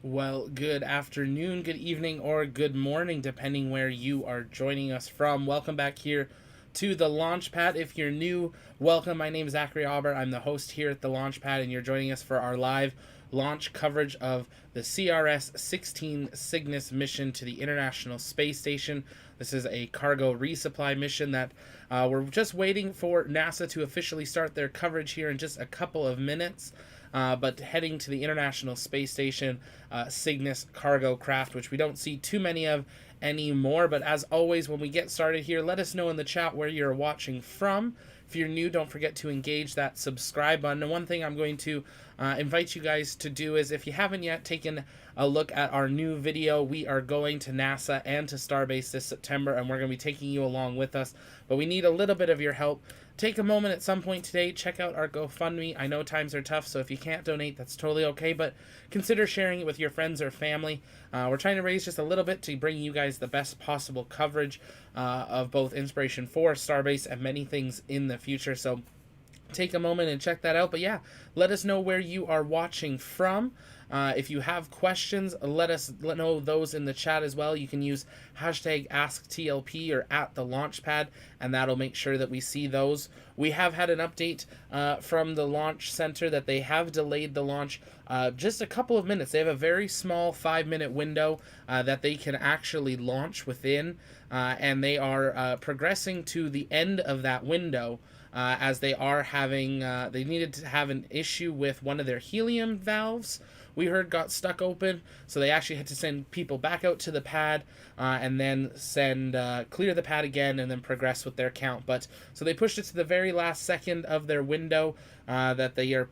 Well, good afternoon, good evening, or good morning, depending where you are joining us from. Welcome back here to the Launchpad. If you're new, welcome. My name is Zachary Aubert. I'm the host here at the Launchpad, and you're joining us for our live launch coverage of the CRS-16 Cygnus mission to the International Space Station. This is a cargo resupply mission that we're just waiting for NASA to officially start their coverage here in just a couple of minutes. But heading to the International Space Station, Cygnus cargo craft, which we don't see too many of anymore. But as always, when we get started here, let us know in the chat where you're watching from. If you're new, don't forget to engage that subscribe button. And one thing I'm going to invite you guys to do is, if you haven't yet taken a look at our new video, we are going to NASA and to Starbase this September, and we're going to be taking you along with us. But we need a little bit of your help. Take a moment at some point today, check out our GoFundMe. I know times are tough, so if you can't donate, that's totally okay, but consider sharing it with your friends or family. We're trying to raise just a little bit to bring you guys the best possible coverage of both Inspiration 4, Starbase, and many things in the future. So take a moment and check that out. But yeah, let us know where you are watching from. If you have questions, let know those in the chat as well. You can use hashtag AskTLP or at the Launchpad, and that'll make sure that we see those. We have had an update from the launch center that they have delayed the launch just a couple of minutes. They have a very small 5-minute window that they can actually launch within, and they are progressing to the end of that window. As they are having, they needed to have an issue with one of their helium valves, we heard got stuck open, so they actually had to send people back out to the pad and then clear the pad again and then progress with their count. But so they pushed it to the very last second of their window that they are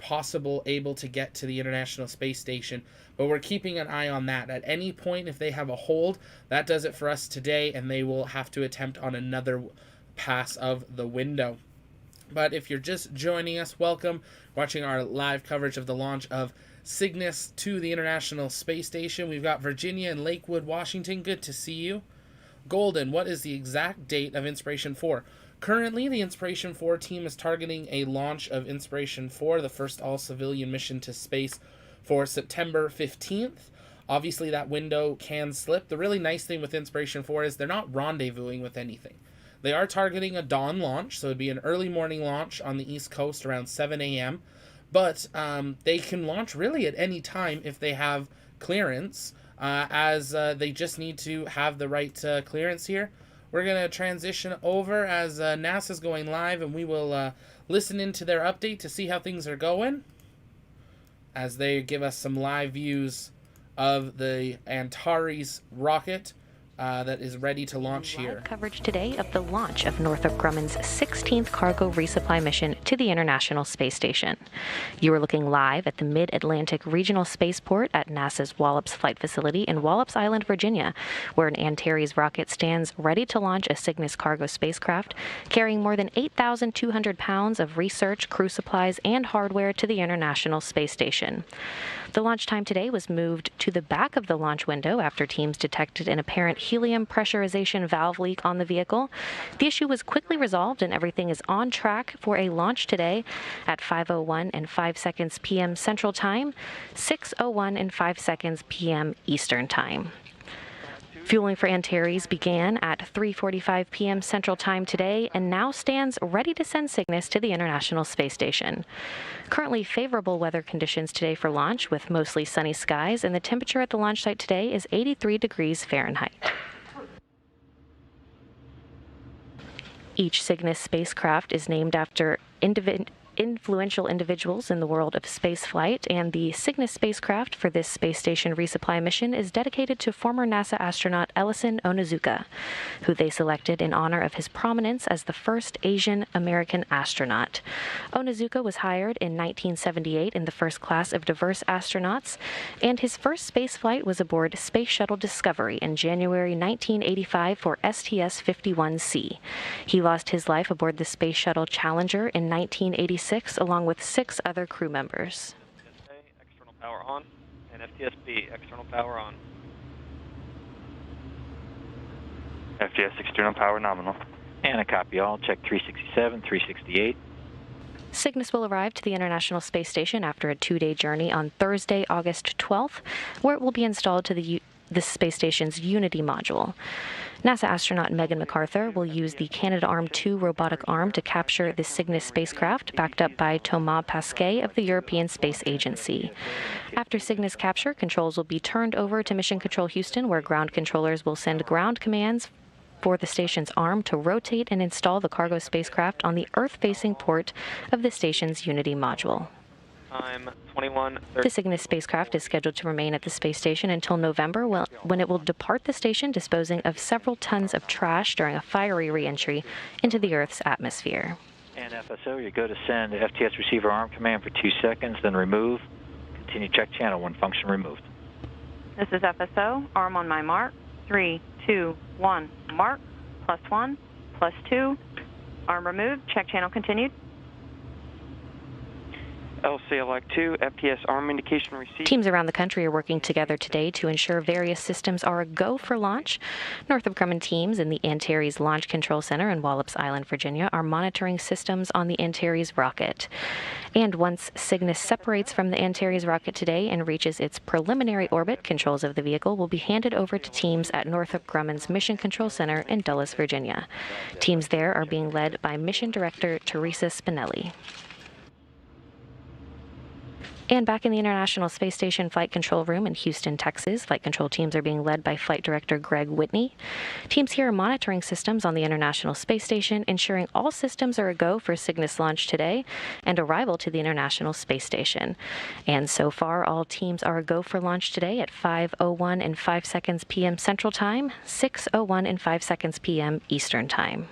able to get to the International Space Station. But we're keeping an eye on that. At any point, if they have a hold, that does it for us today, and they will have to attempt on another pass of the window. But if you're just joining us, welcome. Watching our live coverage of the launch of Cygnus to the International Space Station. We've got Virginia and Lakewood, Washington. Good to see you. Golden, what is the exact date of Inspiration 4? Currently, the Inspiration 4 team is targeting a launch of Inspiration 4, the first all-civilian mission to space, for September 15th. Obviously, that window can slip. The really nice thing with Inspiration 4 is they're not rendezvousing with anything. They are targeting a dawn launch, so it'd be an early morning launch on the East Coast around 7 a.m., but they can launch really at any time if they have clearance, as they just need to have the right clearance here. We're going to transition over as NASA's going live, and we will listen into their update to see how things are going as they give us some live views of the Antares rocket that is ready to launch here. Live coverage today of the launch of Northrop Grumman's 16th cargo resupply mission to the International Space Station. You are looking live at the Mid-Atlantic Regional Spaceport at NASA's Wallops Flight Facility in Wallops Island, Virginia, where an Antares rocket stands ready to launch a Cygnus cargo spacecraft carrying more than 8,200 pounds of research, crew supplies, and hardware to the International Space Station. The launch time today was moved to the back of the launch window after teams detected an apparent helium pressurization valve leak on the vehicle. The issue was quickly resolved and everything is on track for a launch today at 5:01 and 5 seconds p.m. Central Time, 6:01 and 5 seconds p.m. Eastern Time. Fueling for Antares began at 3:45 p.m. Central Time today and now stands ready to send Cygnus to the International Space Station. Currently favorable weather conditions today for launch with mostly sunny skies, and the temperature at the launch site today is 83 degrees Fahrenheit. Each Cygnus spacecraft is named after influential individuals in the world of spaceflight, and the Cygnus spacecraft for this space station resupply mission is dedicated to former NASA astronaut Ellison Onizuka, who they selected in honor of his prominence as the first Asian American astronaut. Onizuka was hired in 1978 in the first class of diverse astronauts, and his first spaceflight was aboard Space Shuttle Discovery in January 1985 for STS-51C. He lost his life aboard the Space Shuttle Challenger in 1986 along with 6 other crew members. FTSA, external power on, and FTSB, external power on. FTS, external power nominal. And a copy all, check 367, 368. Cygnus will arrive to the International Space Station after a 2-day journey on Thursday, August 12th, where it will be installed to the space station's Unity module. NASA astronaut Megan MacArthur will use the Canadarm2 robotic arm to capture the Cygnus spacecraft, backed up by Thomas Pasquet of the European Space Agency. After Cygnus capture, controls will be turned over to Mission Control Houston, where ground controllers will send ground commands for the station's arm to rotate and install the cargo spacecraft on the Earth-facing port of the station's Unity module. Time 21:30. The Cygnus spacecraft is scheduled to remain at the space station until November, when it will depart the station, disposing of several tons of trash during a fiery re-entry into the Earth's atmosphere. And FSO, you go to send FTS receiver arm command for 2 seconds, then remove. Continue check channel when function removed. This is FSO, arm on my mark. 3, 2, 1, mark, +1, +2, arm removed, check channel continued. LCLI-2, FTS arm indication received. Teams around the country are working together today to ensure various systems are a go for launch. Northrop Grumman teams in the Antares Launch Control Center in Wallops Island, Virginia, are monitoring systems on the Antares rocket. And once Cygnus separates from the Antares rocket today and reaches its preliminary orbit, controls of the vehicle will be handed over to teams at Northrop Grumman's Mission Control Center in Dulles, Virginia. Teams there are being led by Mission Director Teresa Spinelli. And back in the International Space Station Flight Control Room in Houston, Texas, flight control teams are being led by Flight Director Greg Whitney. Teams here are monitoring systems on the International Space Station, ensuring all systems are a go for Cygnus launch today and arrival to the International Space Station. And so far, all teams are a go for launch today at 5:01 and 5 seconds p.m. Central Time, 6:01 and 5 seconds p.m. Eastern Time.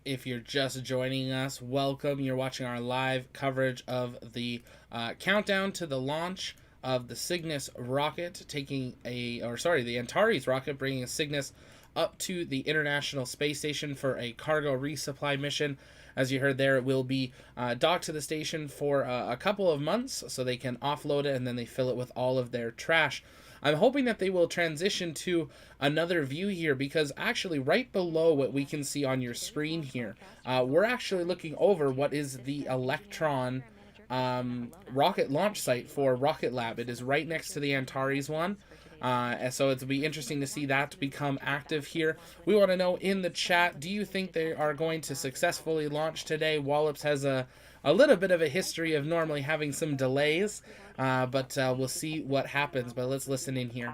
If you're just joining us, welcome. You're watching our live coverage of the countdown to the launch of the Cygnus rocket, the Antares rocket, bringing Cygnus up to the International Space Station for a cargo resupply mission. As you heard there, it will be docked to the station for a couple of months so they can offload it and then they fill it with all of their trash. I'm hoping that they will transition to another view here, because actually right below what we can see on your screen here, we're actually looking over what is the Electron rocket launch site for Rocket Lab. It is right next to the Antares one. So it'll be interesting to see that become active here. We want to know in the chat, do you think they are going to successfully launch today? Wallops has a little bit of a history of normally having some delays, but we'll see what happens. But let's listen in here.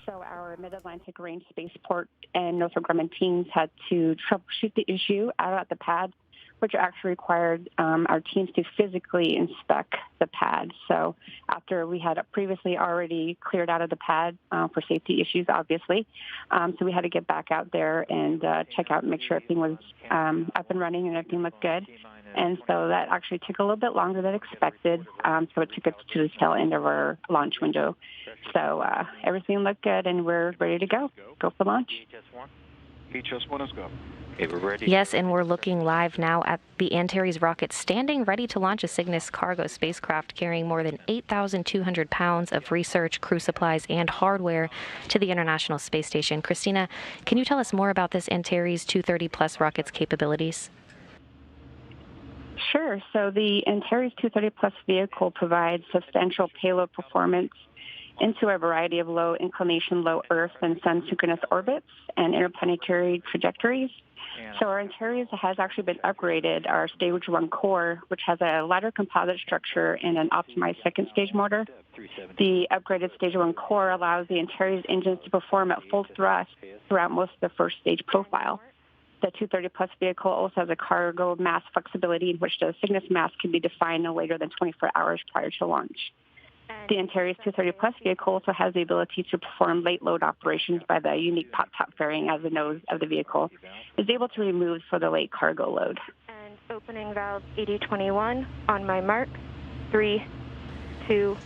So our Mid-Atlantic Range Spaceport and Northrop Grumman teams had to troubleshoot the issue out at the pad, which actually required our teams to physically inspect the pad. So after we had previously already cleared out of the pad for safety issues, obviously, so we had to get back out there and check out and make sure everything was up and running and everything looked good. And so that actually took a little bit longer than expected. So it took us to the tail end of our launch window. So everything looked good, and we're ready to go for launch. HS1 is go. Okay, we're ready. Yes, and we're looking live now at the Antares rocket, standing ready to launch a Cygnus cargo spacecraft carrying more than 8,200 pounds of research, crew supplies, and hardware to the International Space Station. Christina, can you tell us more about this Antares 230 Plus rocket's capabilities? Sure. So the Antares 230 Plus vehicle provides substantial payload performance into a variety of low inclination, low Earth and Sun synchronous orbits and interplanetary trajectories. So our Antares has actually been upgraded, our Stage 1 core, which has a lighter composite structure and an optimized second stage motor. The upgraded Stage 1 core allows the Antares engines to perform at full thrust throughout most of the first stage profile. The 230 Plus vehicle also has a cargo mass flexibility in which the Cygnus mass can be defined no later than 24 hours prior to launch. The Antares 230 Plus vehicle also has the ability to perform late load operations by the unique pop-top fairing as the nose of the vehicle is able to remove for the late cargo load. And opening valve 8021 on my mark, 3, 2.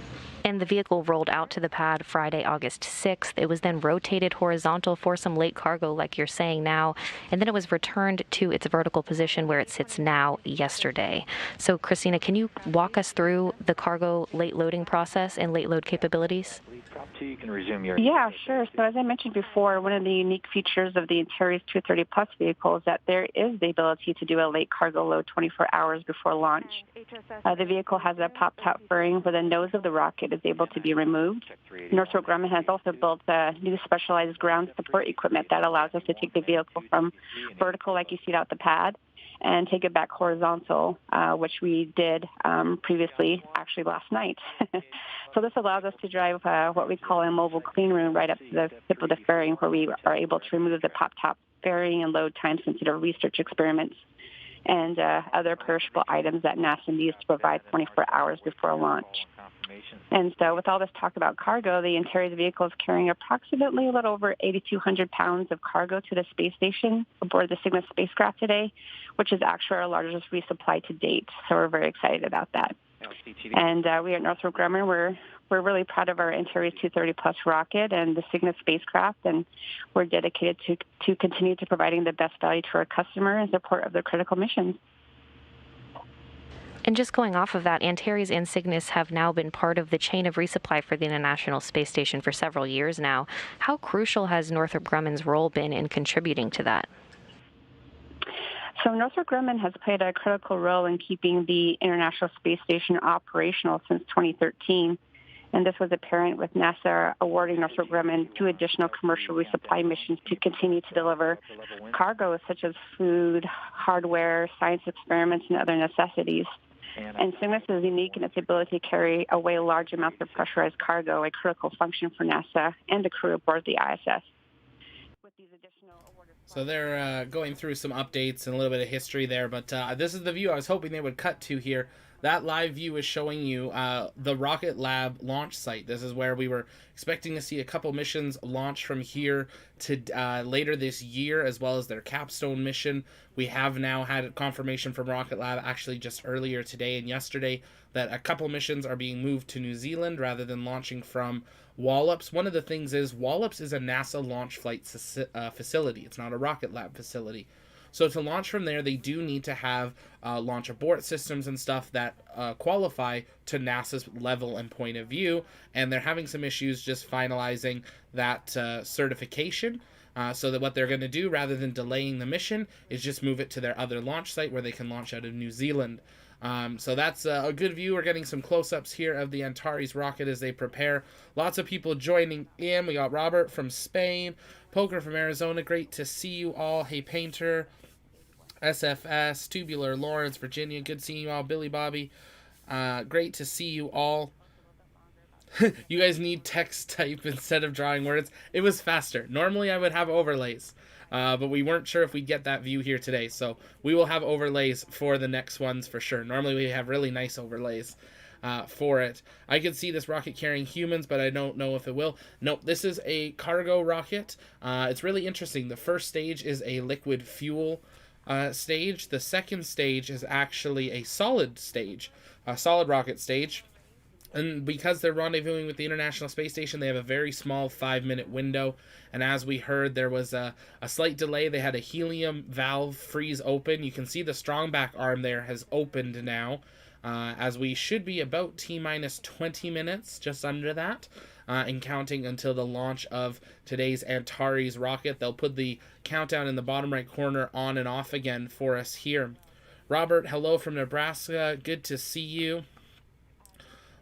And the vehicle rolled out to the pad Friday, August 6th. It was then rotated horizontal for some late cargo, like you're saying now, and then it was returned to its vertical position where it sits now yesterday. So, Christina, can you walk us through the cargo late loading process and late load capabilities? You can resume your... Yeah, sure. So as I mentioned before, one of the unique features of the Antares 230 Plus vehicle is that there is the ability to do a late cargo load 24 hours before launch. The vehicle has a pop-top fairing where the nose of the rocket is able to be removed. Northrop Grumman has also built a new specialized ground support equipment that allows us to take the vehicle from vertical, like you see it out the pad, and take it back horizontal, which we did previously, actually last night. So this allows us to drive what we call a mobile clean room right up to the tip of the fairing, where we are able to remove the pop-top fairing and load time-sensitive research experiments. and other perishable items that NASA needs to provide 24 hours before launch. And so with all this talk about cargo, the Antares vehicle is carrying approximately a little over 8,200 pounds of cargo to the space station aboard the Cygnus spacecraft today, which is actually our largest resupply to date. So we're very excited about that. And we at Northrop Grumman, we're really proud of our Antares 230 Plus rocket and the Cygnus spacecraft, and we're dedicated to continue to providing the best value to our customer in support of their critical missions. And just going off of that, Antares and Cygnus have now been part of the chain of resupply for the International Space Station for several years now. How crucial has Northrop Grumman's role been in contributing to that? So Northrop Grumman has played a critical role in keeping the International Space Station operational since 2013. And this was apparent with NASA awarding Northrop Grumman 2 additional commercial resupply missions to continue to deliver cargo such as food, hardware, science experiments, and other necessities. And Cygnus is unique in its ability to carry away large amounts of pressurized cargo, a critical function for NASA and the crew aboard the ISS. So they're going through some updates and a little bit of history there, but this is the view I was hoping they would cut to here. That live view is showing you the Rocket Lab launch site. This is where we were expecting to see a couple missions launch from here to later this year, as well as their capstone mission. We have now had confirmation from Rocket Lab, actually just earlier today and yesterday, that a couple missions are being moved to New Zealand rather than launching from Wallops. One of the things is Wallops is a NASA launch flight facility. It's not a Rocket Lab facility. So to launch from there, they do need to have launch abort systems and stuff that qualify to NASA's level and point of view, and they're having some issues just finalizing that certification. So that what they're going to do, rather than delaying the mission, is just move it to their other launch site where they can launch out of New Zealand. So that's a good view. We're getting some close-ups here of the Antares rocket as they prepare. Lots of people joining in. We got Robert from Spain, Poker from Arizona. Great to see you all. Hey, Painter, SFS, Tubular, Lawrence, Virginia. Good seeing you all. Billy Bobby. Great to see you all. You guys need text type instead of drawing words. It was faster. Normally I would have overlays, but we weren't sure if we'd get that view here today. So we will have overlays for the next ones for sure. Normally we have really nice overlays for it. I could see this rocket carrying humans, but I don't know if it will. Nope, this is a cargo rocket. It's really interesting. The first stage is a liquid fuel stage. The second stage is actually a solid stage, a solid rocket stage. And because they're rendezvousing with the International Space Station, they have a very small 5-minute window. And as we heard, there was a slight delay. They had a helium valve freeze open. You can see the strong back arm there has opened now, as we should be about T-minus 20 minutes, just under that, and counting until the launch of today's Antares rocket. They'll put the countdown in the bottom right corner on and off again for us here. Robert, hello from Nebraska. Good to see you.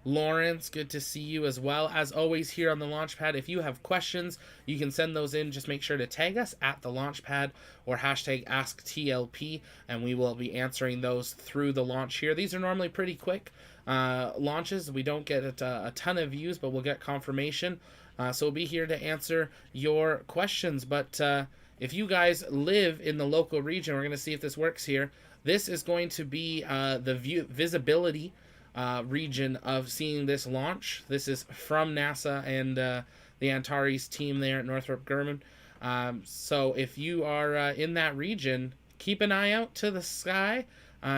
Lawrence, good to see you as well. As always here on the Launchpad, if you have questions, you can send those in. Just make sure to tag us at the Launchpad or hashtag AskTLP, and we will be answering those through the launch here. These are normally pretty quick launches. We don't get a ton of views, but we'll get confirmation. So we'll be here to answer your questions. But if you guys live in the local region, we're going to see if this works here. This is going to be the visibility region of seeing this launch. This is from NASA and the Antares team there at Northrop Grumman. So if you are in that region, keep an eye out to the sky.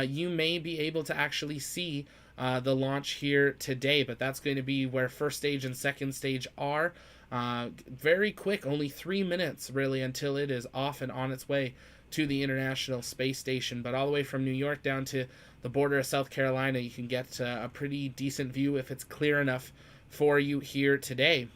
You may be able to actually see the launch here today, but that's going to be where first stage and second stage are. Very quick, only 3 minutes really until it is off and on its way to the International Space Station. But all the way from New York down to the border of South Carolina, you can get a pretty decent view if it's clear enough for you here today.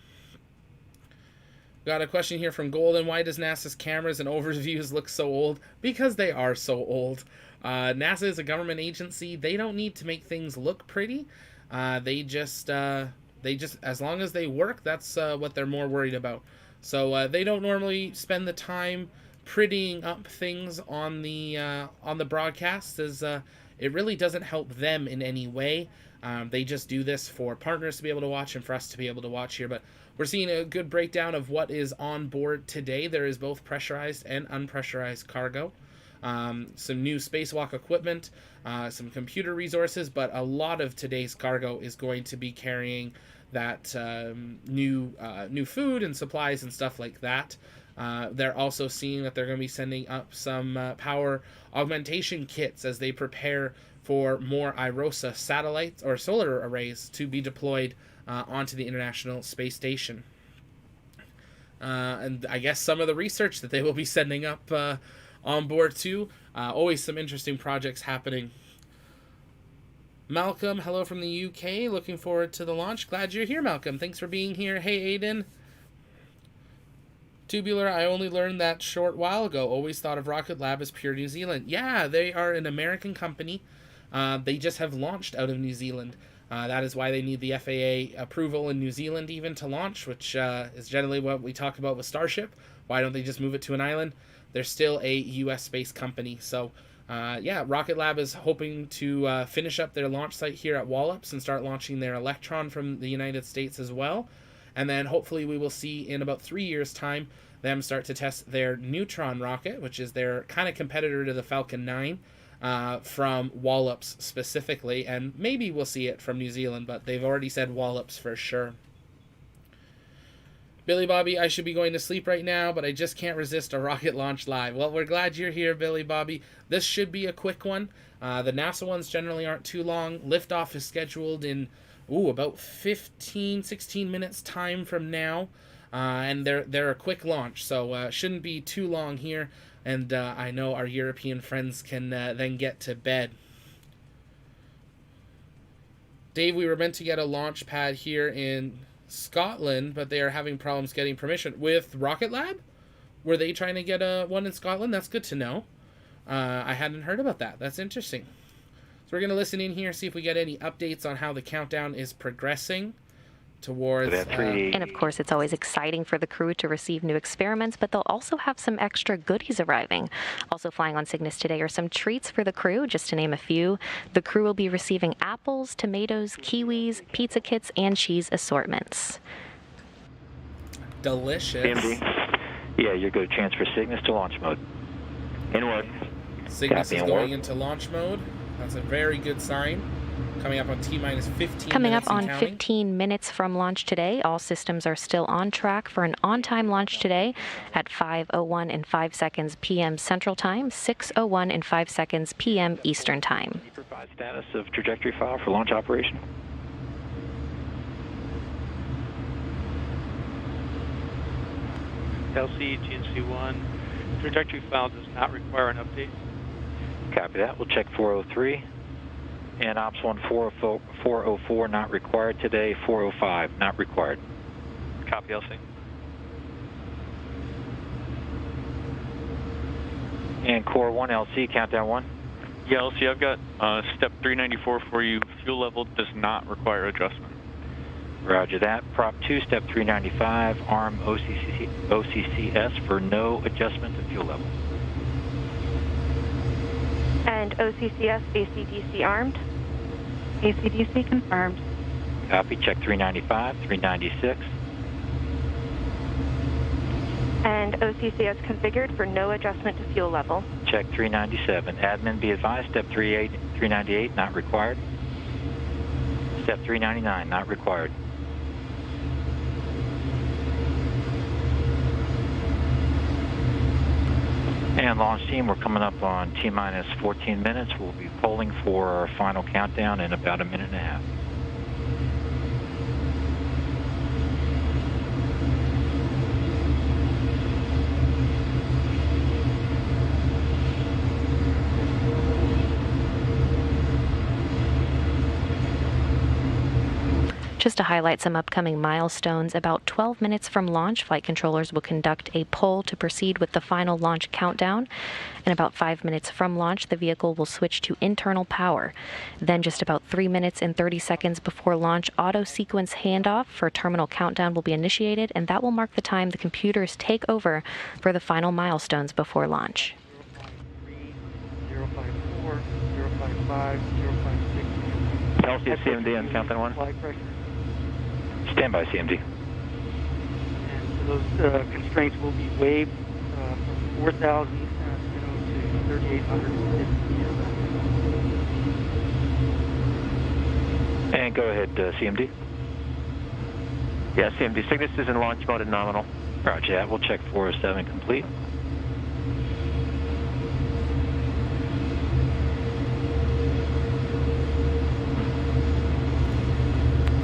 Got a question here from Golden. Why does NASA's cameras and overviews look so old? Because they are so old. NASA is a government agency. They don't need to make things look pretty. They just as long as they work, that's what they're more worried about. So they don't normally spend the time prettying up things on the broadcast, as it really doesn't help them in any way. They just do this for partners to be able to watch and for us to be able to watch here. But we're seeing a good breakdown of what is on board today. There is both pressurized and unpressurized cargo. some new spacewalk equipment, some computer resources, but a lot of today's cargo is going to be carrying that new food and supplies and stuff like that. They're also seeing that they're going to be sending up some power augmentation kits as they prepare for more IROSA satellites or solar arrays to be deployed onto the International Space Station. And I guess some of the research that they will be sending up on board too. Always some interesting projects happening. Malcolm, hello from the UK. Looking forward to the launch. Glad you're here, Malcolm. Thanks for being here. Hey, Aiden. Tubular, I only learned that short while ago. Always thought of Rocket Lab as pure New Zealand. Yeah, they are an American company. They just have launched out of New Zealand. That is why they need the FAA approval in New Zealand even to launch, which is generally what we talk about with Starship. Why don't they just move it to an island? They're still a U.S.-based company. So, yeah, Rocket Lab is hoping to finish up their launch site here at Wallops and start launching their Electron from the United States as well. And then hopefully we will see in about 3 years' time them start to test their Neutron rocket, which is their kind of competitor to the Falcon 9, from Wallops specifically. And maybe we'll see it from New Zealand, but they've already said Wallops for sure. Billy Bobby, I should be going to sleep right now, but I just can't resist a rocket launch live. Well, we're glad you're here, Billy Bobby. This should be a quick one. The NASA ones generally aren't too long. Liftoff is scheduled in about 16 minutes time from now. And they're a quick launch, so shouldn't be too long here. And I know our European friends can then get to bed. Dave, we were meant to get a launch pad here in Scotland, but they are having problems getting permission. With Rocket Lab? Were they trying to get one in Scotland? That's good to know. I hadn't heard about that. That's interesting. So we're going to listen in here, see if we get any updates on how the countdown is progressing towards... And of course, it's always exciting for the crew to receive new experiments, but they'll also have some extra goodies arriving. Also flying on Cygnus today are some treats for the crew, just to name a few. The crew will be receiving apples, tomatoes, kiwis, pizza kits, and cheese assortments. Delicious. PMD. Yeah, you're good. Transfer Cygnus to launch mode. In work. Cygnus is going into launch mode. That's a very good sign. Coming up on T-minus 15 Coming minutes up on and counting. 15 minutes from launch today. All systems are still on track for an on-time launch today at 5:01 and 5 seconds p.m. Central Time, 6:01 and 5 seconds p.m. Eastern Time. Can you provide status of trajectory file for launch operation? LC GNC1, trajectory file does not require an update. Copy that. We'll check 403. And Ops 1 404 not required today, 405 not required. Copy, LC. And Core 1 LC, countdown 1. Yeah, LC, I've got step 394 for you. Fuel level does not require adjustment. Roger that. Prop 2, step 395, arm OCCS for no adjustment to fuel level. And OCCS ACDC armed. ACDC confirmed. Copy. Check 395, 396. And OCCS configured for no adjustment to fuel level. Check 397. Admin be advised, step 398 not required. Step 399 not required. And launch team, we're coming up on T-minus 14 minutes. We'll be polling for our final countdown in about a minute and a half. Just to highlight some upcoming milestones, about 12 minutes from launch, flight controllers will conduct a poll to proceed with the final launch countdown. And about 5 minutes from launch, the vehicle will switch to internal power. Then just about 3 minutes and 30 seconds before launch, auto sequence handoff for terminal countdown will be initiated, and that will mark the time the computers take over for the final milestones before launch. 054, 055, 056. LC CMD on countdown 1. Flight pressure. Stand by, CMD. And so those constraints will be waived from 4,000 to 3850 And go ahead, CMD. Yeah, CMD. Cygnus is in launch mode at nominal. Roger that. We'll check 407 complete.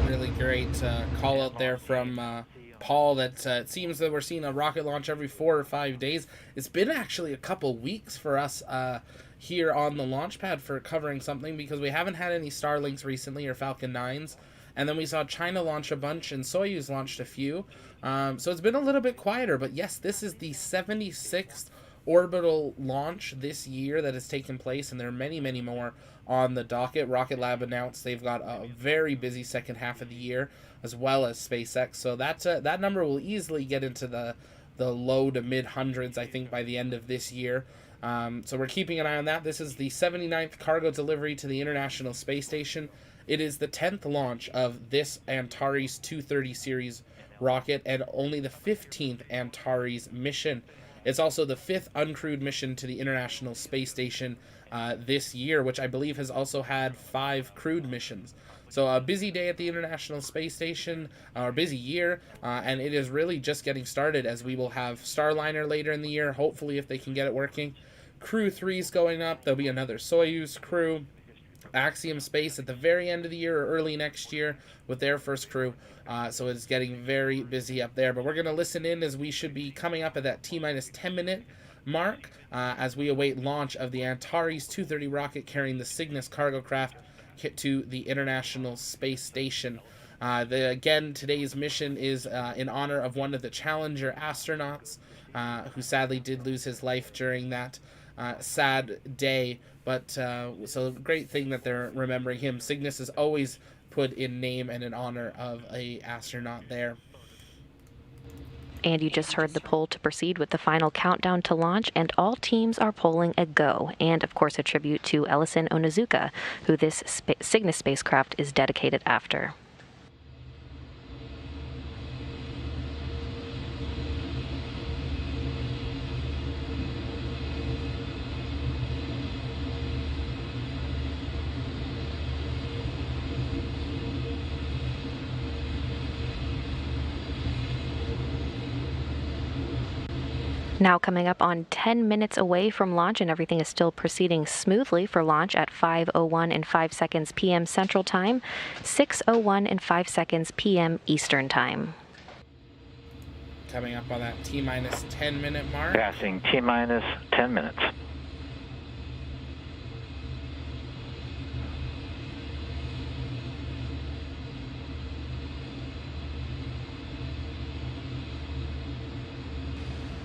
Really great call out there from Paul that it seems that we're seeing a rocket launch every 4 or 5 days. It's been actually a couple weeks for us here on the launch pad for covering something because we haven't had any Starlinks recently or Falcon 9s. And then we saw China launch a bunch and Soyuz launched a few. So it's been a little bit quieter. But yes, this is the 76th orbital launch this year that has taken place. And there are many, many more on the docket. Rocket Lab announced they've got a very busy second half of the year, as well as SpaceX. So that number will easily get into the low to mid hundreds, I think, by the end of this year. So we're keeping an eye on that. This is the 79th cargo delivery to the International Space Station. It is the 10th launch of this Antares 230 series rocket and only the 15th Antares mission. It's also the 5th uncrewed mission to the International Space Station this year, which I believe has also had 5 crewed missions. So a busy day at the International Space Station, or busy year, and it is really just getting started as we will have Starliner later in the year, hopefully if they can get it working. Crew 3's going up. There'll be another Soyuz crew. Axiom Space at the very end of the year or early next year with their first crew. So it's getting very busy up there. But we're going to listen in as we should be coming up at that T-minus 10 minute mark as we await launch of the Antares 230 rocket carrying the Cygnus cargo craft to the International Space Station. Again, today's mission is in honor of one of the Challenger astronauts who sadly did lose his life during that sad day. But so great thing that they're remembering him. Cygnus is always put in name and in honor of a astronaut there. And you just heard the poll to proceed with the final countdown to launch, and all teams are polling a go. And of course, a tribute to Ellison Onizuka, who this Cygnus spacecraft is dedicated after. Now coming up on 10 minutes away from launch, and everything is still proceeding smoothly for launch at 5:01 and 5 seconds p.m. Central Time, 6:01 and 5 seconds p.m. Eastern Time. Coming up on that T-minus 10 minute mark. Passing T-minus 10 minutes.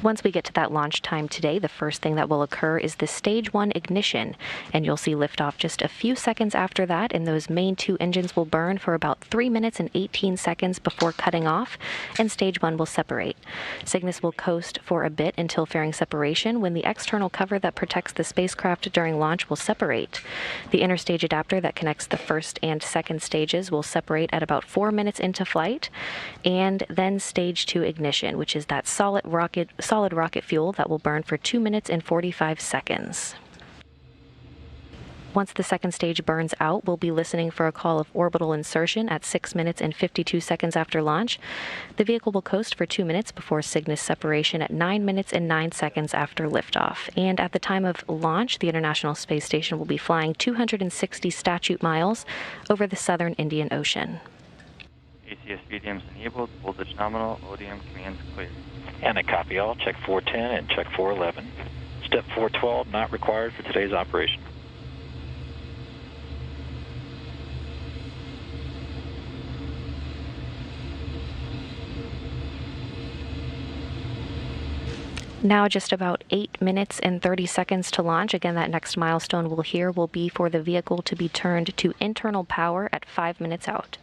Once we get to that launch time today, the first thing that will occur is the Stage 1 ignition, and you'll see liftoff just a few seconds after that, and those main 2 engines will burn for about 3 minutes and 18 seconds before cutting off, and Stage 1 will separate. Cygnus will coast for a bit until fairing separation, when the external cover that protects the spacecraft during launch will separate. The interstage adapter that connects the first and second stages will separate at about 4 minutes into flight, and then Stage 2 ignition, which is that solid rocket fuel that will burn for 2 minutes and 45 seconds. Once the second stage burns out, we'll be listening for a call of orbital insertion at 6 minutes and 52 seconds after launch. The vehicle will coast for 2 minutes before Cygnus separation at 9 minutes and 9 seconds after liftoff. And at the time of launch, the International Space Station will be flying 260 statute miles over the southern Indian Ocean. ACS VDMs enabled, voltage nominal, ODM commands clear. And a copy all. Check 410 and check 411. Step 412 not required for today's operation. Now just about 8 minutes and 30 seconds to launch. Again, that next milestone we'll hear will be for the vehicle to be turned to internal power at 5 minutes out.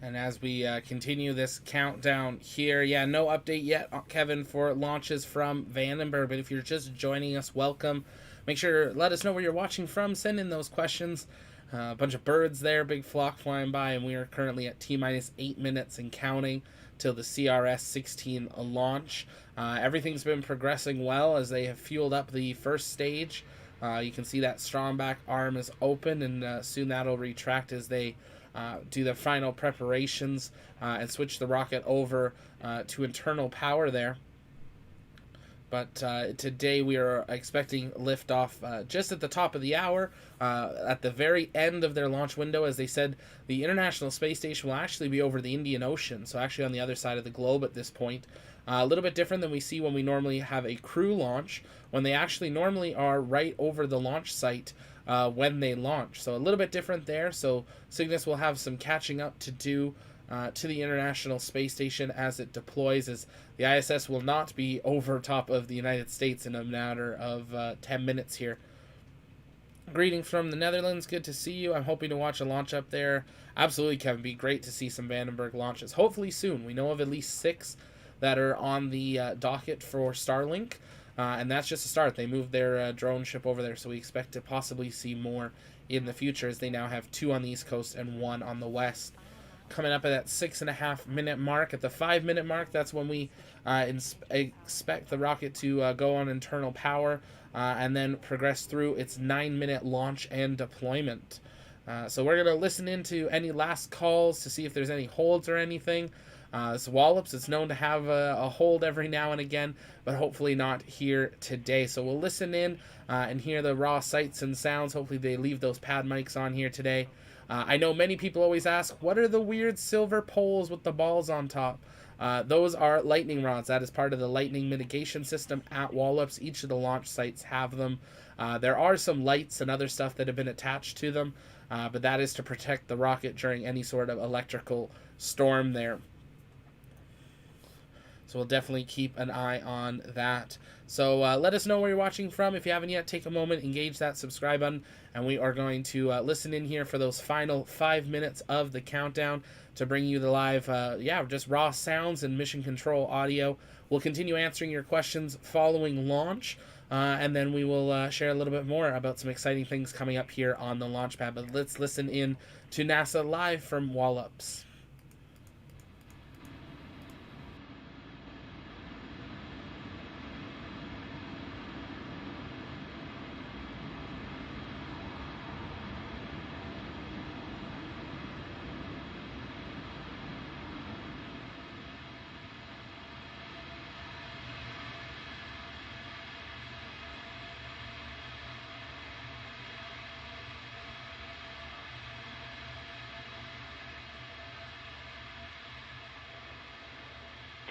And as we continue this countdown here, no update yet, Kevin, for launches from Vandenberg. But if you're just joining us, welcome. Make sure let us know where you're watching from. Send in those questions. A bunch of birds there, big flock flying by, and we are currently at T-minus 8 minutes and counting till the CRS-16 launch. Everything's been progressing well as they have fueled up the first stage. You can see that strongback arm is open, and soon that'll retract as they do the final preparations and switch the rocket over to internal power there. But today we are expecting liftoff just at the top of the hour, at the very end of their launch window. As they said, the International Space Station will actually be over the Indian Ocean, so actually on the other side of the globe at this point. A little bit different than we see when we normally have a crew launch, when they actually normally are right over the launch site when they launch. So a little bit different there, so Cygnus will have some catching up to do to the International Space Station as it deploys, as the ISS will not be over top of the United States in a matter of 10 minutes here. Greetings from the Netherlands. Good to see you. I'm hoping to watch a launch up there. Absolutely, Kevin. Be great to see some Vandenberg launches. Hopefully soon. We know of at least 6 that are on the docket for Starlink, and that's just a start. They moved their drone ship over there, so we expect to possibly see more in the future, as they now have 2 on the East Coast and 1 on the West. Coming up at that 6.5 minute mark. At the 5 minute mark, that's when we expect the rocket to go on internal power and then progress through its 9-minute launch and deployment. So we're going to listen into any last calls to see if there's any holds or anything. This Wallops, it's known to have a hold every now and again, but hopefully not here today. So we'll listen in and hear the raw sights and sounds. Hopefully they leave those pad mics on here today. I know many people always ask, what are the weird silver poles with the balls on top? Those are lightning rods. That is part of the lightning mitigation system at Wallops. Each of the launch sites have them. There are some lights and other stuff that have been attached to them, but that is to protect the rocket during any sort of electrical storm there. So we'll definitely keep an eye on that. So let us know where you're watching from. If you haven't yet, take a moment, engage that subscribe button, and we are going to listen in here for those final 5 minutes of the countdown to bring you the live, just raw sounds and mission control audio. We'll continue answering your questions following launch, and then we will share a little bit more about some exciting things coming up here on the launch pad. But let's listen in to NASA live from Wallops.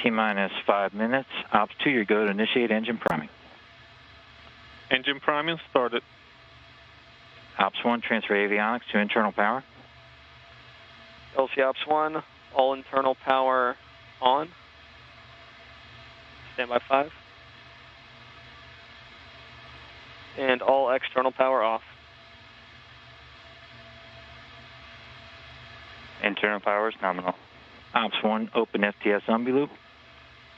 T-minus 5 minutes. Ops 2, you're go to initiate engine priming. Engine priming started. Ops 1, transfer avionics to internal power. LC Ops 1, all internal power on. Standby 5. And all external power off. Internal power is nominal. Ops 1, open FTS umbi loop.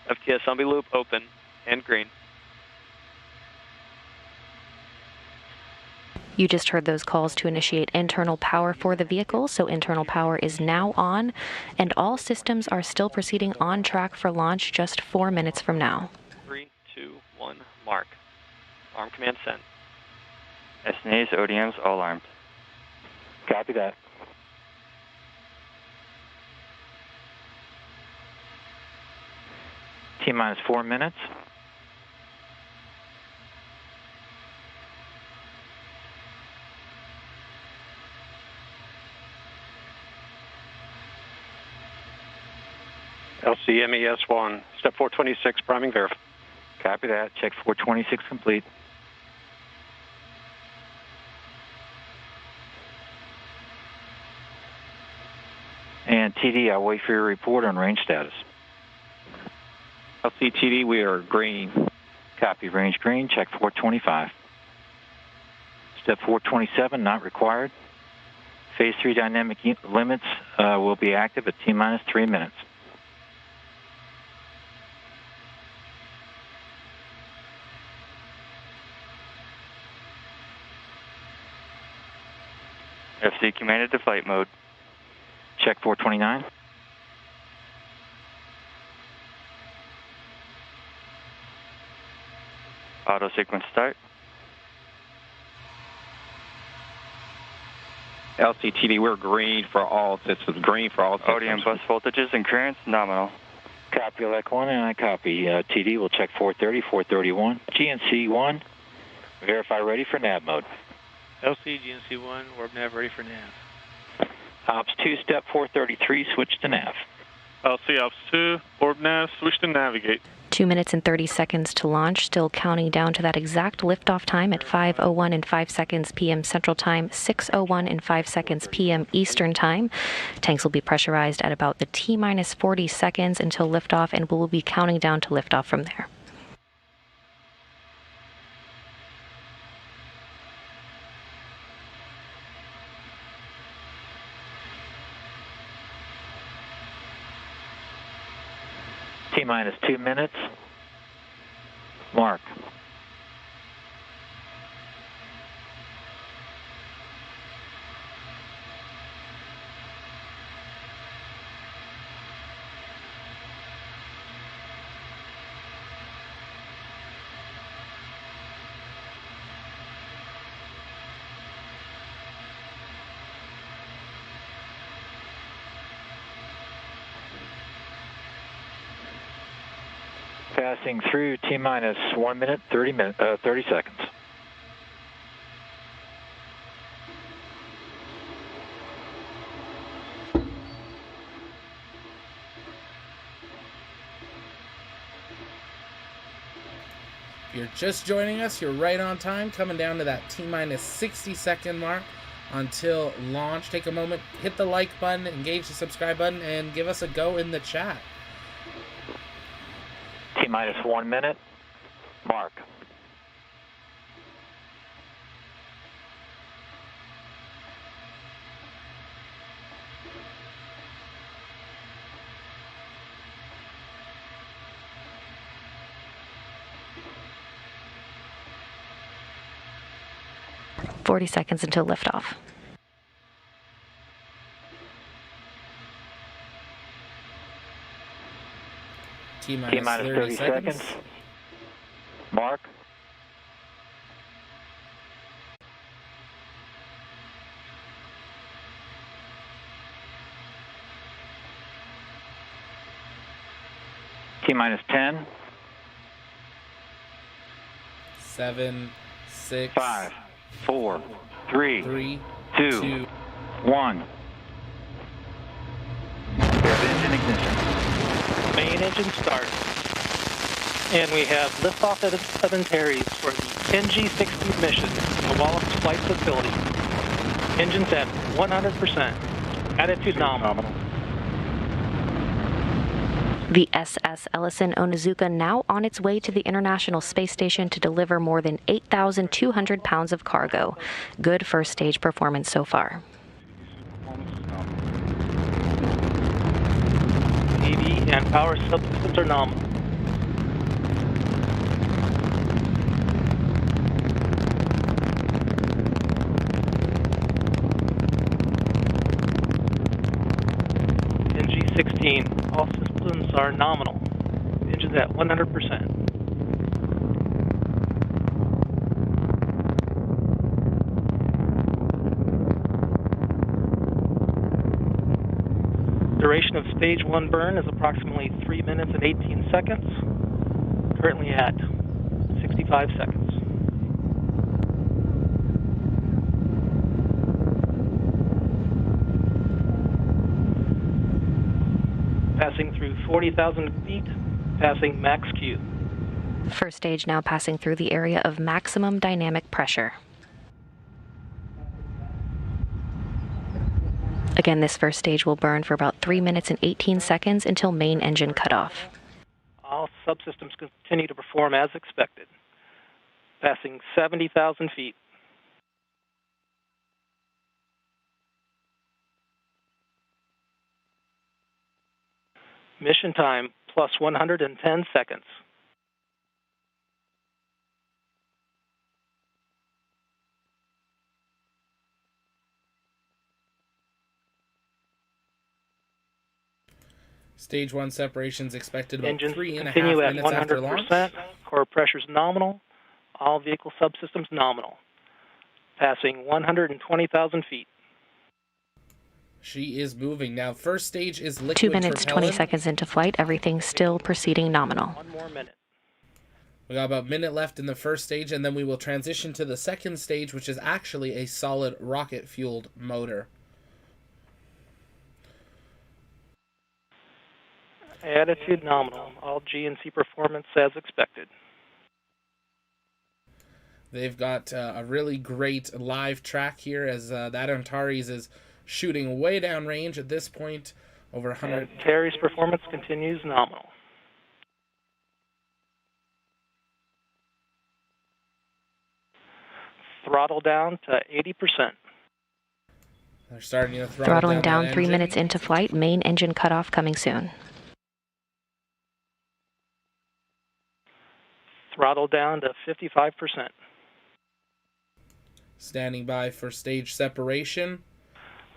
FTS umbi loop open and green. You just heard those calls to initiate internal power for the vehicle, so internal power is now on, and all systems are still proceeding on track for launch just 4 minutes from now. 3, 2, 1, mark. Arm command sent. SNAs, ODMs, all armed. Copy that. T-minus 4 minutes. LCMES1, step 426, priming verif. Copy that. Check 426 complete. And TD, I'll wait for your report on range status. LCTD, we are green. Copy, range green, check 425. Step 427, not required. Phase 3 dynamic limits will be active at T-minus 3 minutes. FC commanded to flight mode. Check 429. Auto sequence start. LCTD, we're green for all systems. Green for all systems. ODM bus voltages and currents nominal. Copy, Elec 1, and I copy. TD, we'll check 430, 431. GNC 1, verify ready for nav mode. LC, GNC 1, orb nav ready for nav. Ops 2, step 433, switch to nav. LC Ops 2, orb nav, switch to navigate. 2 minutes and 30 seconds to launch, still counting down to that exact liftoff time at 5:01 and 5 seconds p.m. Central Time, 6:01 and 5 seconds p.m. Eastern Time. Tanks will be pressurized at about the T-minus 40 seconds until liftoff, and we'll be counting down to liftoff from there. T-minus 2 minutes. Mark. Passing through T-minus 1 minute, 30 seconds. If you're just joining us, you're right on time, coming down to that T-minus 60-second mark until launch. Take a moment, hit the like button, engage the subscribe button, and give us a go in the chat. T-minus 1 minute. Mark. Forty seconds until liftoff. T-minus 30 seconds. Mark. T-minus 10. 7, 6, 5, 4, 3, 2, 1. There's engine ignition. Main engine start. And we have liftoff of Antares for the NG-16 mission from the Wallops flight facility. Engines at 100%. Attitude nominal. The SS Ellison Onizuka now on its way to the International Space Station to deliver more than 8,200 pounds of cargo. Good first stage performance so far. AV and power subsystems are nominal. NG-16, all systems are nominal. Engines at 100%. Duration of stage 1 burn is approximately 3 minutes and 18 seconds, currently at 65 seconds. Passing through 40,000 feet, passing max Q. First stage now passing through the area of maximum dynamic pressure. Again, this first stage will burn for about 3 minutes and 18 seconds until main engine cutoff. All subsystems continue to perform as expected, passing 70,000 feet. Mission time plus 110 seconds. Stage 1 separations expected about Engines 3.5 continue at minutes after launch. 100%. Core pressure's nominal. All vehicle subsystems nominal. Passing 120,000 feet. She is moving. Now, first stage is liquid 2 minutes, 20 propellant. seconds into flight. Everything still proceeding nominal. One more minute. We got about a minute left in the first stage, and then we will transition to the second stage, which is actually a solid rocket-fueled motor. Attitude nominal. All GNC performance as expected. They've got a really great live track here, as that Antares is shooting way downrange at this point, over 100. Antares performance continues nominal. Throttle down to 80%. They're starting to Throttling down that 3 engine. minutes into flight. Main engine cutoff coming soon. Throttle down to 55%. Standing by for stage separation.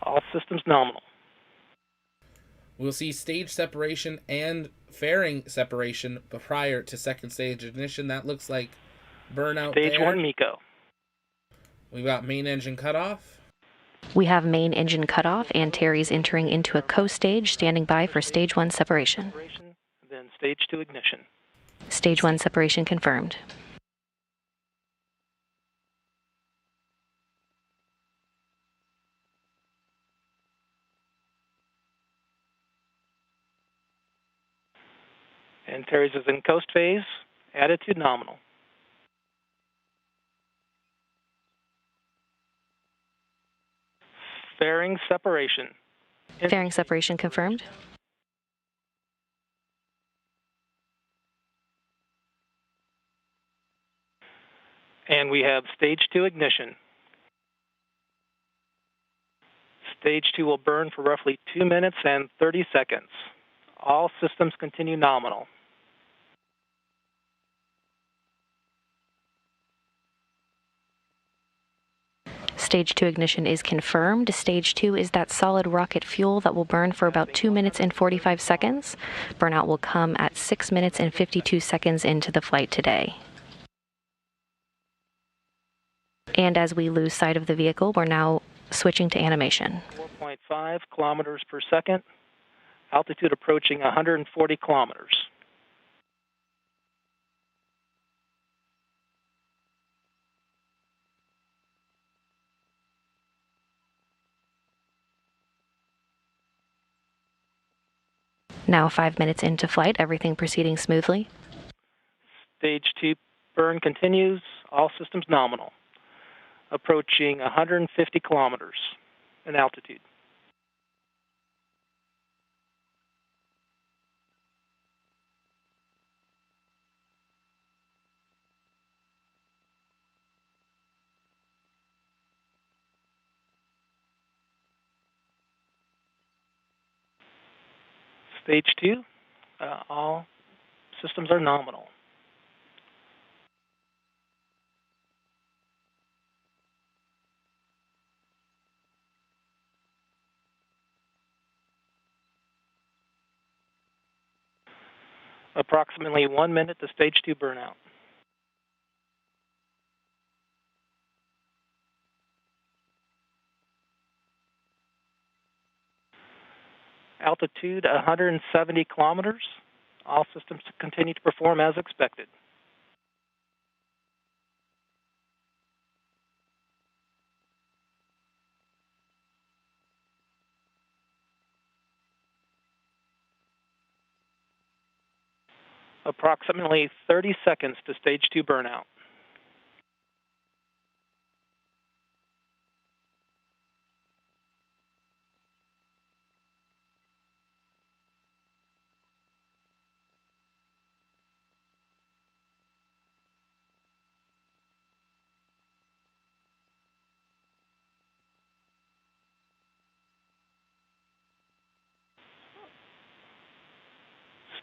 All systems nominal. We'll see stage separation and fairing separation prior to second stage ignition. That looks like burnout Stage there. 1 MECO. We've got main engine cutoff. We have main engine cutoff. Antares entering into a co-stage, standing by for stage 1 separation. Then stage 2 ignition. Stage 1 separation confirmed. Antares is in coast phase. Attitude nominal. Fairing separation. Fairing separation confirmed. And we have stage 2 ignition. Stage 2 will burn for roughly 2 minutes and 30 seconds. All systems continue nominal. Stage 2 ignition is confirmed. Stage 2 is that solid rocket fuel that will burn for about 2 minutes and 45 seconds. Burnout will come at 6 minutes and 52 seconds into the flight today. And as we lose sight of the vehicle, we're now switching to animation. 4.5 kilometers per second. Altitude approaching 140 kilometers. Now 5 minutes into flight, everything proceeding smoothly. Stage 2 burn continues. All systems nominal. Approaching 150 kilometers in altitude. Stage 2, all systems are nominal. Approximately 1 minute to stage 2 burnout. Altitude 170 kilometers. All systems continue to perform as expected. Approximately 30 seconds to stage 2 burnout.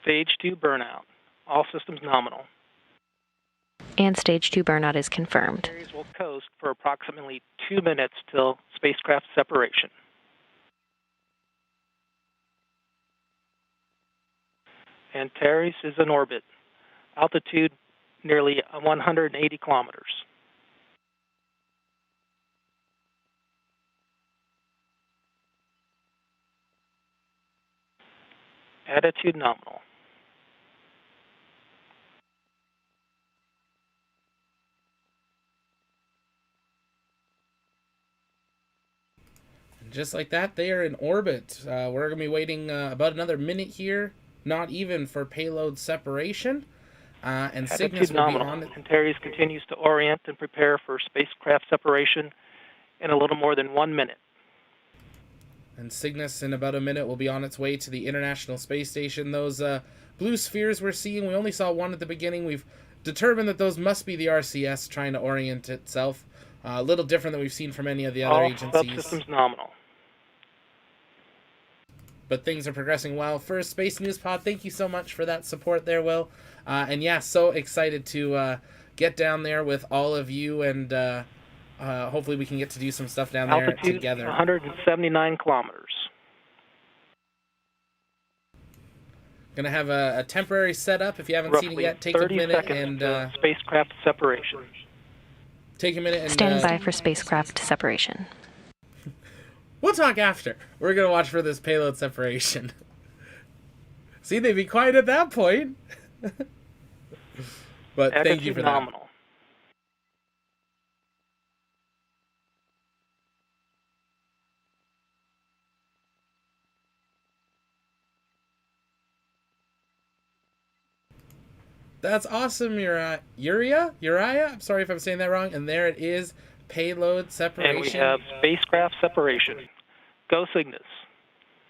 Stage 2 burnout. All systems nominal. And stage 2 burnout is confirmed. Antares will coast for approximately 2 minutes till spacecraft separation. Antares is in orbit. Altitude nearly 180 kilometers. Attitude nominal. Just like that, they are in orbit. We're going to be waiting about another minute here, not even, for payload separation. And Cygnus will be on it. Antares continues to orient and prepare for spacecraft separation in a little more than 1 minute. And Cygnus, in about a minute, will be on its way to the International Space Station. Those blue spheres we're seeing, we only saw one at the beginning. We've determined that those must be the RCS trying to orient itself. A little different than we've seen from any of the other agencies. All subsystems nominal. But things are progressing well. For Space News Pod, thank you so much for that support there, Will. And yeah, so excited to get down there with all of you, and hopefully we can get to do some stuff down there together. 179 kilometers. Gonna have a temporary setup. If you haven't seen it yet, take a minute and spacecraft separation. Take a minute and standing by for spacecraft separation. We'll talk after. We're going to watch for this payload separation. See, they'd be quiet at that point. But thank you for nominal. That's awesome, Uriah? I'm sorry if I'm saying that wrong. And there it is. Payload separation. And we have spacecraft separation. Go Cygnus.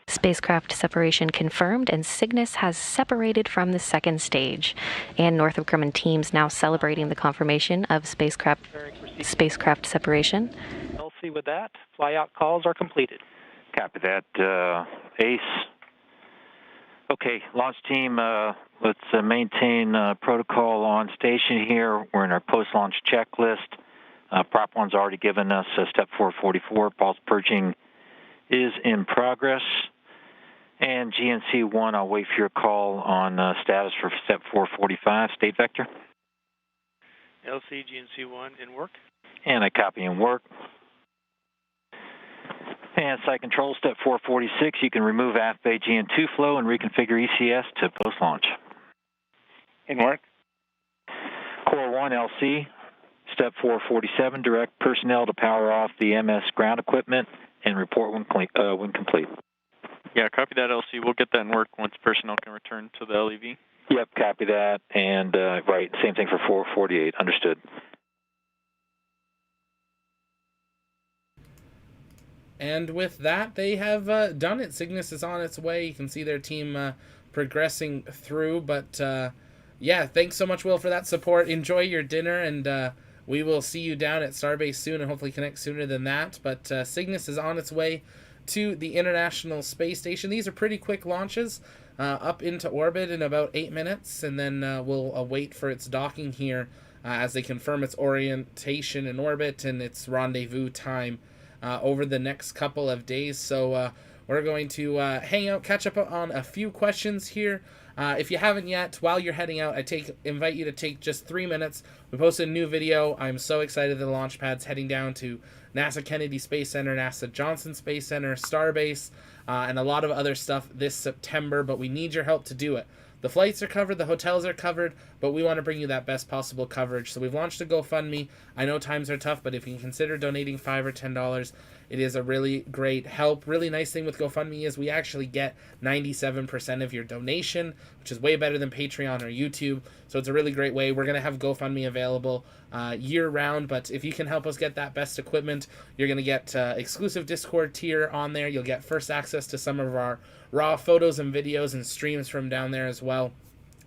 Spacecraft separation confirmed, and Cygnus has separated from the second stage. And Northrop Grumman teams now celebrating the confirmation of spacecraft separation. LC with that. Flyout calls are completed. Copy that, Ace. Okay, launch team, let's maintain protocol on station here. We're in our post-launch checklist. Prop 1's already given us step 444. Pulse purging is in progress. And GNC1, I'll wait for your call on status for step 445. State vector. LC GNC1 in work. And I copy in work. And site control, step 446, you can remove aft bay GN2 flow and reconfigure ECS to post-launch. In work. Core 1, LC. Step 447, direct personnel to power off the MS ground equipment and report when complete. Yeah, copy that, LC. We'll get that in work once personnel can return to the LEV. Yep, copy that. And, right, same thing for 448. Understood. And with that, they have done it. Cygnus is on its way. You can see their team progressing through. But, yeah, thanks so much, Will, for that support. Enjoy your dinner, and we will see you down at Starbase soon and hopefully connect sooner than that. But Cygnus is on its way to the International Space Station. These are pretty quick launches up into orbit in about 8 minutes, and then we'll await for its docking here as they confirm its orientation in orbit and its rendezvous time over the next couple of days. So we're going to hang out, catch up on a few questions here. If you haven't yet, while you're heading out, invite you to take just 3 minutes. We posted a new video. I'm so excited that the launch pad's heading down to NASA Kennedy Space Center, NASA Johnson Space Center, Starbase, and a lot of other stuff this September, but we need your help to do it. The flights are covered, the hotels are covered, but we want to bring you that best possible coverage. So we've launched a GoFundMe. I know times are tough, but if you can consider donating $5 or $10, it is a really great help. Really nice thing with GoFundMe is we actually get 97% of your donation, which is way better than Patreon or YouTube. So it's a really great way. We're going to have GoFundMe available year-round, but if you can help us get that best equipment, you're going to get exclusive Discord tier on there. You'll get first access to some of our raw photos and videos and streams from down there as well.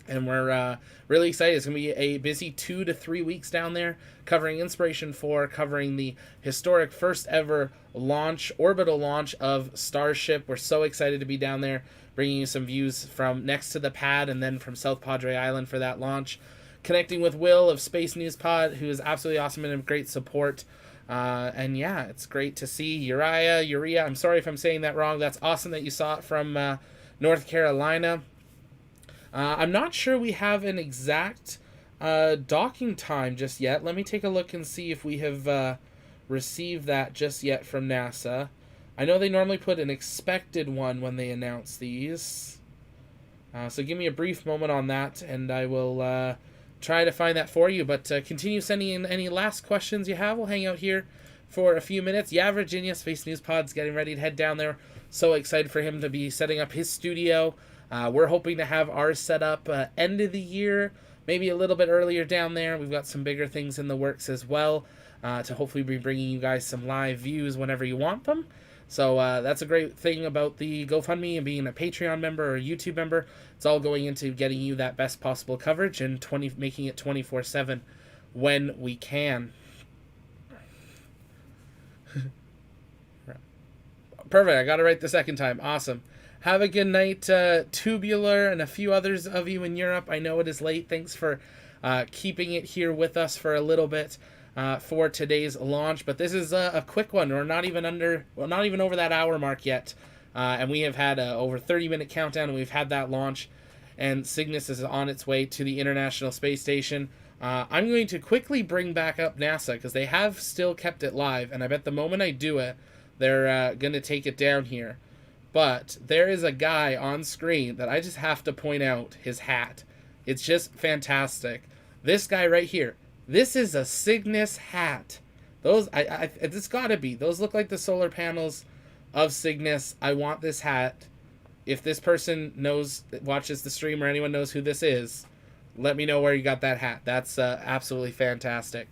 And we're really excited. It's going to be a busy 2 to 3 weeks down there, covering Inspiration 4, covering the historic first ever orbital launch of Starship. We're so excited to be down there, bringing you some views from next to the pad and then from South Padre Island for that launch. Connecting with Will of Space News Pod, who is absolutely awesome and of great support. And yeah, it's great to see Uriah. I'm sorry if I'm saying that wrong. That's awesome that you saw it from North Carolina. I'm not sure we have an exact docking time just yet. Let me take a look and see if we have received that just yet from NASA. I know they normally put an expected one when they announce these. So give me a brief moment on that, and I will try to find that for you. But continue sending in any last questions you have. We'll hang out here for a few minutes. Yeah, Virginia, Space News Pod's getting ready to head down there. So excited for him to be setting up his studio. We're hoping to have ours set up end of the year, maybe a little bit earlier down there. We've got some bigger things in the works as well to hopefully be bringing you guys some live views whenever you want them. So that's a great thing about the GoFundMe and being a Patreon member or a YouTube member. It's all going into getting you that best possible coverage and making it 24/7 when we can. Perfect. I got it right the second time. Awesome. Have a good night, Tubular, and a few others of you in Europe. I know it is late. Thanks for keeping it here with us for a little bit for today's launch. But this is a quick one. We're not even over that hour mark yet. And we have had over 30-minute countdown, and we've had that launch. And Cygnus is on its way to the International Space Station. I'm going to quickly bring back up NASA because they have still kept it live. And I bet the moment I do it, they're going to take it down here. But there is a guy on screen that I just have to point out his hat. It's just fantastic. This guy right here. This is a Cygnus hat. Those, it's got to be. Those look like the solar panels of Cygnus. I want this hat. If this person watches the stream or anyone knows who this is, let me know where you got that hat. That's absolutely fantastic.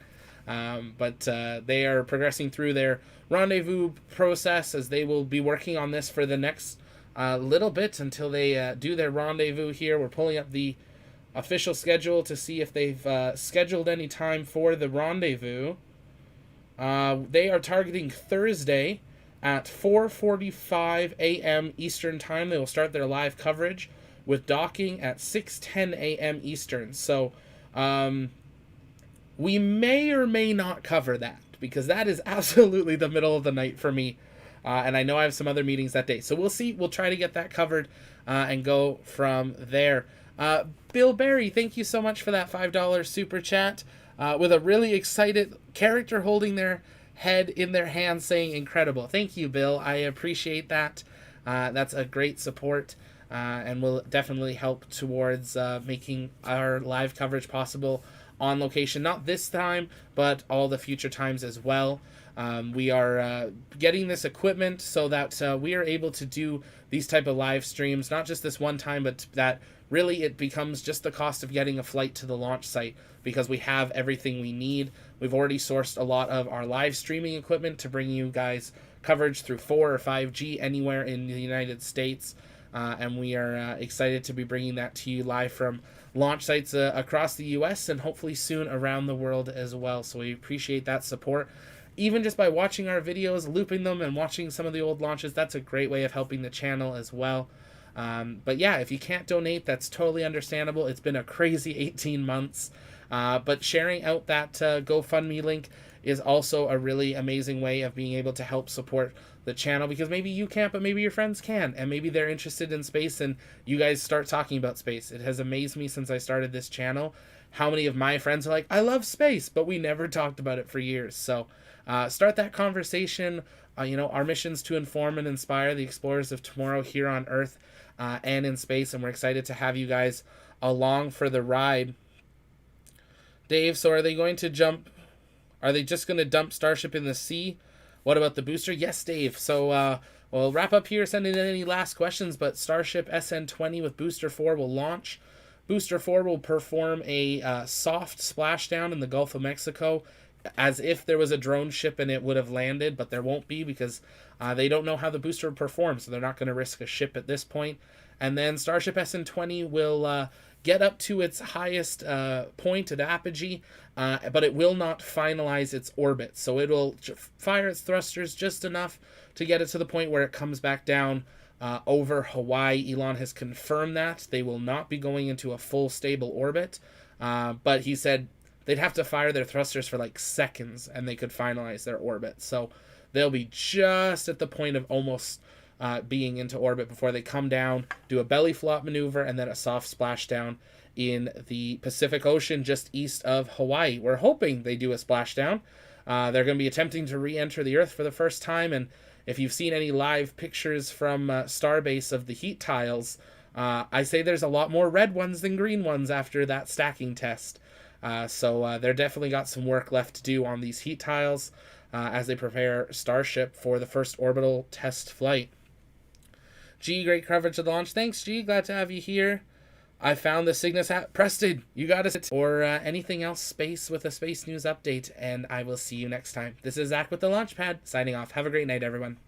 But they are progressing through their rendezvous process as they will be working on this for the next little bit until they do their rendezvous here. We're pulling up the official schedule to see if they've scheduled any time for the rendezvous. They are targeting Thursday at 4:45 a.m. Eastern Time. They will start their live coverage with docking at 6:10 a.m. Eastern. So we may or may not cover that, because that is absolutely the middle of the night for me. And I know I have some other meetings that day. So we'll see. We'll try to get that covered and go from there. Bill Barry, thank you so much for that $5 super chat with a really excited character holding their head in their hand saying incredible. Thank you, Bill. I appreciate that. That's a great support and will definitely help towards making our live coverage possible on location, not this time, but all the future times as well. We are getting this equipment so that we are able to do these type of live streams, not just this one time, but that really it becomes just the cost of getting a flight to the launch site, because we have everything we need. We've already sourced a lot of our live streaming equipment to bring you guys coverage through 4 or 5G anywhere in the United States. And we are excited to be bringing that to you live from launch sites across the U.S. and hopefully soon around the world as well. So we appreciate that support. Even just by watching our videos, looping them, and watching some of the old launches, that's a great way of helping the channel as well. But yeah, if you can't donate, that's totally understandable. It's been a crazy 18 months. But sharing out that GoFundMe link is also a really amazing way of being able to help support the channel, because maybe you can't, but maybe your friends can, and maybe they're interested in space and you guys start talking about space. It has amazed me since I started this channel how many of my friends are like, I love space, but we never talked about it for years. So start that conversation. Our mission's to inform and inspire the explorers of tomorrow here on Earth and in space, and we're excited to have you guys along for the ride. Dave, so are they just going to dump Starship in the sea? What about the booster? Yes, Dave. So we'll wrap up here, sending in any last questions, but Starship SN20 with Booster 4 will launch. Booster 4 will perform a soft splashdown in the Gulf of Mexico, as if there was a drone ship and it would have landed, but there won't be, because they don't know how the booster will perform, so they're not going to risk a ship at this point. And then Starship SN20 will get up to its highest point at apogee, but it will not finalize its orbit. So it will fire its thrusters just enough to get it to the point where it comes back down over Hawaii. Elon has confirmed that. They will not be going into a full stable orbit, but he said they'd have to fire their thrusters for like seconds and they could finalize their orbit. So they'll be just at the point of almost being into orbit before they come down, do a belly flop maneuver, and then a soft splashdown in the Pacific Ocean just east of Hawaii. We're hoping they do a splashdown. They're going to be attempting to re-enter the Earth for the first time, and if you've seen any live pictures from Starbase of the heat tiles, I say there's a lot more red ones than green ones after that stacking test. So they're definitely got some work left to do on these heat tiles as they prepare Starship for the first orbital test flight. G, great coverage of the launch. Thanks, G. Glad to have you here. I found the Cygnus app. Preston, you got it. Or anything else space with a space news update, and I will see you next time. This is Zach with the Launchpad, signing off. Have a great night, everyone.